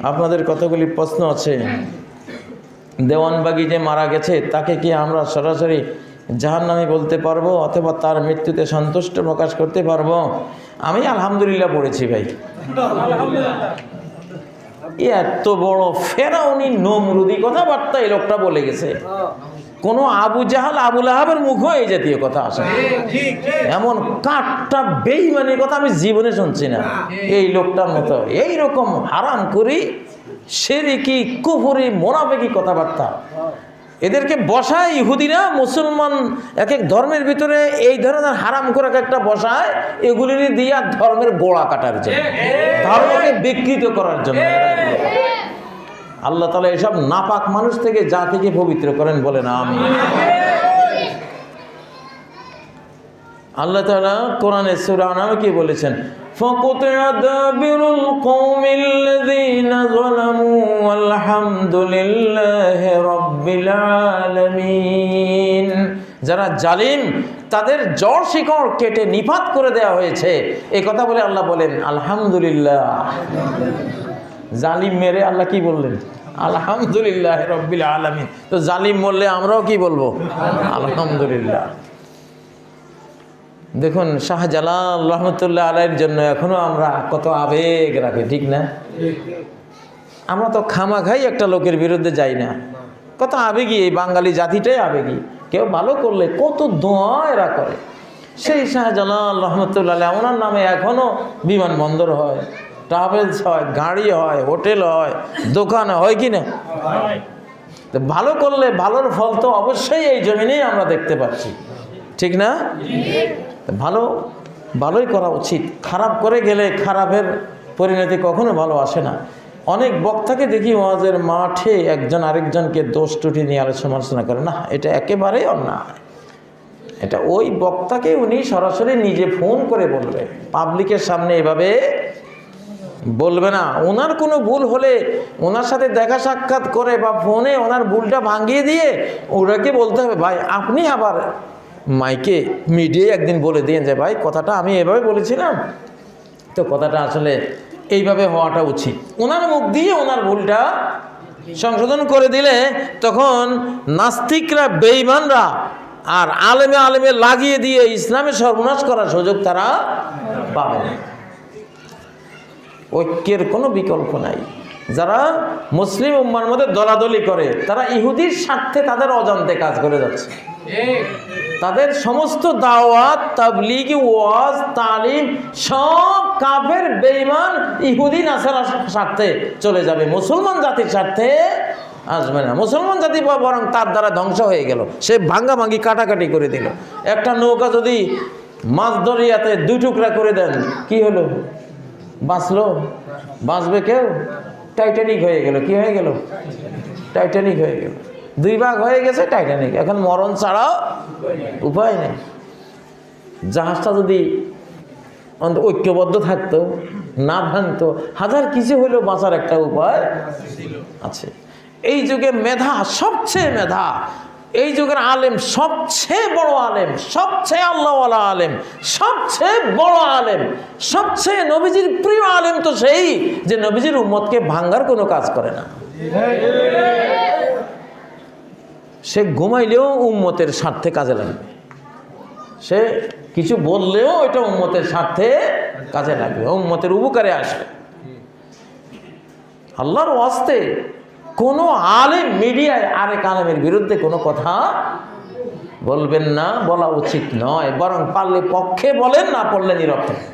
আপনাদের কতগুলি প্রশ্ন আছে। দেওয়ানবাগি যে মারা গেছে তাকে কি আমরা সরাসরি জাহান্নামী বলতে পারবো অথবা তার মৃত্যুতে সন্তুষ্ট প্রকাশ করতে পারবো? আমি আলহামদুলিল্লাহ পড়েছি ভাই। এত বড় ফেরাউনি নমরুদি কথাবার্তা এই লোকটা বলে গেছে। কোনো আবু জাহাল আবুল আহাবের মুখও এই জাতীয় কথা আসে। এমন কাঠটা বেঈমানের কথা আমি জীবনে শুনছি না এই লোকটার মতো। এইরকম হারাম করি শিরকি কুফরি মুনাফিকি কথাবার্তা এদেরকে বসায় ইহুদিরা মুসলমান এক এক ধর্মের ভিতরে এই ধরনের হারাম করে একটা বসায়, এগুলি দিয়া ধর্মের গোড়া কাটার জন্য, ধর্মকে বিকৃত করার জন্য। আল্লাহ তাআলা এসব নাপাক মানুষ থেকে জাতিকে পবিত্র করেন, বলেন আমিন। আল্লাহ তাআলা কোরআনে সূরা আনামে কি বলেছেন? ফাকুতিআ দাবিরুল কওমিল্লাযীনা যালামু ওয়ালহামদুলিল্লাহি রাব্বিল আলামিন। যারা জালিম তাদের জড় শিকড় কেটে নিপাত করে দেওয়া হয়েছে। এই কথা বলে আল্লাহ বলেন আলহামদুলিল্লাহ। জালিম মেরে আল্লাহ কি বললেন? আলহামদুলিল্লাহ রাব্বিল আলামিন। তো জালিম বললে আমরাও কি বলবো? আলহামদুলিল্লাহ। দেখুন শাহজালাল রহমতুল্লাহ আলাইহির জন্য এখনো আমরা কত আবেগ রাখি, ঠিক না? আমরা তো খামাখাই একটা লোকের বিরুদ্ধে যাই না, কত আবেগী। এই বাঙালি জাতিটাই আবেগী। কেউ ভালো করলে কত দোয়া এরা করে। সেই শাহজালাল রহমতুল্লাহ আলাইহি, ওনার নামে এখনো বিমানবন্দর হয়, ট্রাভেলস হয়, গাড়ি হয়, হোটেল হয়, দোকান হয়, কি না? তো ভালো করলে ভালোর ফল তো অবশ্যই এই জমিনেই আমরা দেখতে পাচ্ছি, ঠিক না? ভালোই করা উচিত। খারাপ করে গেলে খারাপের পরিণতি কখনো ভালো আসে না। অনেক বক্তাকে দেখি ওয়াজের মাঠে একজন আরেকজনকে দোষ ত্রুটি নিয়ে আলোচনা করে, না এটা একেবারেই অন্যায়। এটা ওই বক্তাকে উনি সরাসরি নিজে ফোন করে বলবে, পাবলিকের সামনে এভাবে বলবে না। ওনার কোনো ভুল হলে ওনার সাথে দেখা সাক্ষাৎ করে বা ফোনে ওনার ভুলটা ভাঙিয়ে দিয়ে ওনাকে বলতে হবে, ভাই আপনি আবার মাইকে মিডিয়ায় একদিন বলে দিন যে ভাই কথাটা আমি এভাবে বলেছিলাম, তো কথাটা আসলে এইভাবে হওয়াটা উচিত। ওনার মুখ দিয়ে ওনার ভুলটা সংশোধন করে দিলে তখন নাস্তিকরা, বেঈমানরা আর আলেমে লাগিয়ে দিয়ে ইসলামের সর্বনাশ করার সুযোগ তারা পাবে না। ঐক্যের কোনো বিকল্প নাই। যারা মুসলিম উম্মার মধ্যে দলাদলি করে তারা ইহুদির স্বার্থে তাদের অজান্তে কাজ করে যাচ্ছে। তাদের সমস্ত দাওয়াত, তাবলীগ, ওয়াজ, তালিম সব কাফের, বেঈমান, ইহুদি নাসারার স্বার্থে চলে যাবে, মুসলমান জাতির স্বার্থে আসবে না। মুসলমান জাতি বরং তার দ্বারা ধ্বংস হয়ে গেল। সে ভাঙ্গাভাঙ্গি কাটাকাটি করে দিল। একটা নৌকা যদি মাছ দরিয়াতে 2 টুকরা করে দেন, কি হলো? বাঁচলো? বাঁচবে কেউ? টাইটানিক হয়ে গেল। কি হয়ে গেল? টাইটানিক হয়ে গেল। 2 ভাগ হয়ে গেছে টাইটানিক। এখন মরণ ছাড়া উপায় নেই। জাহাজটা যদি ঐক্যবদ্ধ থাকতো, না ভাঙতো, হাজার কিছু হলেও বাঁচার একটা উপায় আছে। এই যুগে মেধা, সবচেয়ে মেধা, এই যুগের আলেম সবচেয়ে বড় আলেম, সবচেয়ে আল্লাহওয়ালা আলেম, সবচেয়ে বড় আলেম, সবচেয়ে নবীজির প্রিয় আলেম তো সেই যে নবীজির উম্মতকে ভাঙ্গার কোনো কাজ করে না। সে ঘুমাইলেও উম্মতের স্বার্থে কাজে লাগবে। সে কিছু বললেও এটা উম্মতের স্বার্থে কাজে লাগবে, উম্মতের উপকারে আসবে। আল্লাহর ওয়াস্তে কোনো আলেম মিডিয়ায় আরেক আলেমের বিরুদ্ধে কোনো কথা বলবেন না, বলা উচিত নয়। বরং পারলে পক্ষে বলেন, না পড়লে নীরব থাকেন।